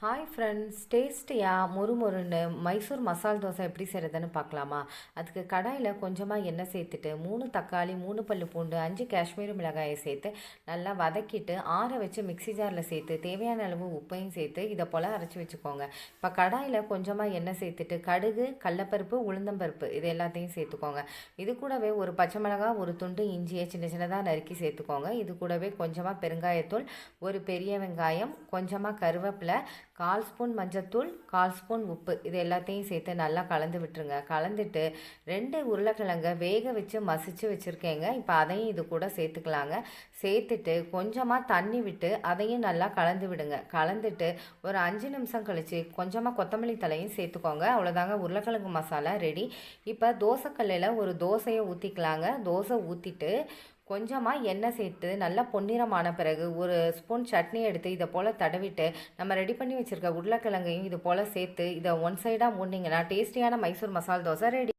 Hi friends, டேஸ்டியாக முறுமுறுன்னு மைசூர் மசால் தோசை எப்படி செய்கிறதுன்னு பார்க்கலாமா? அதுக்கு கடாயில் கொஞ்சமாக எண்ணெய் சேர்த்துட்டு 3 தக்காளி, 3 பல்லு பூண்டு, 5 காஷ்மீரி மிளகாயை சேர்த்து நல்லா வதக்கிட்டு ஆற வச்சு மிக்ஸி ஜாரில் சேர்த்து தேவையான அளவு உப்பையும் சேர்த்து இதை போல் அரைச்சி வச்சுக்கோங்க. இப்போ கடாயில் கொஞ்சமாக எண்ணெய் சேர்த்துட்டு கடுகு, கடலப்பருப்பு, உளுந்தம்பருப்பு இது எல்லாத்தையும் சேர்த்துக்கோங்க. இது கூடவே ஒரு பச்சை மிளகாய், ஒரு துண்டு இஞ்சியை சின்ன சின்னதாக நறுக்கி சேர்த்துக்கோங்க. இது கூடவே கொஞ்சமாக பெருங்காயத்தூள், ஒரு பெரிய வெங்காயம், கொஞ்சமாக கருவேப்பிலை, 1/4 ஸ்பூன் மஞ்சத்தூள், 1/4 ஸ்பூன் உப்பு இது எல்லாத்தையும் சேர்த்து நல்லா கலந்து விட்டுருங்க. கலந்துட்டு 2 உருளைக்கிழங்க வேக வச்சு மசிச்சு வச்சுருக்கேங்க. இப்போ அதையும் இது கூட சேர்த்துக்கலாங்க. சேர்த்துட்டு கொஞ்சமாக தண்ணி விட்டு அதையும் நல்லா கலந்து விடுங்க. கலந்துட்டு ஒரு 5 நிமிஷம் கழித்து கொஞ்சமாக கொத்தமல்லி தலையும் சேர்த்துக்கோங்க. அவ்வளோதாங்க, உருளைக்கிழங்கு மசாலா ரெடி. இப்போ தோசைக்கல்லில் ஒரு தோசையை ஊற்றிக்கலாங்க. தோசை ஊற்றிட்டு கொஞ்சமாக எண்ணெய் சேர்த்து நல்லா பொன்னிறமான பிறகு ஒரு ஸ்பூன் சட்னி எடுத்து இதை போல் தடவிட்டு நம்ம ரெடி பண்ணி வச்சுருக்க உருளைக்கிழங்கையும் இது போல் சேர்த்து இதை ஒன் சைடாக மூடினீங்கன்னா டேஸ்டியான மைசூர் மசால் தோசை ரெடி.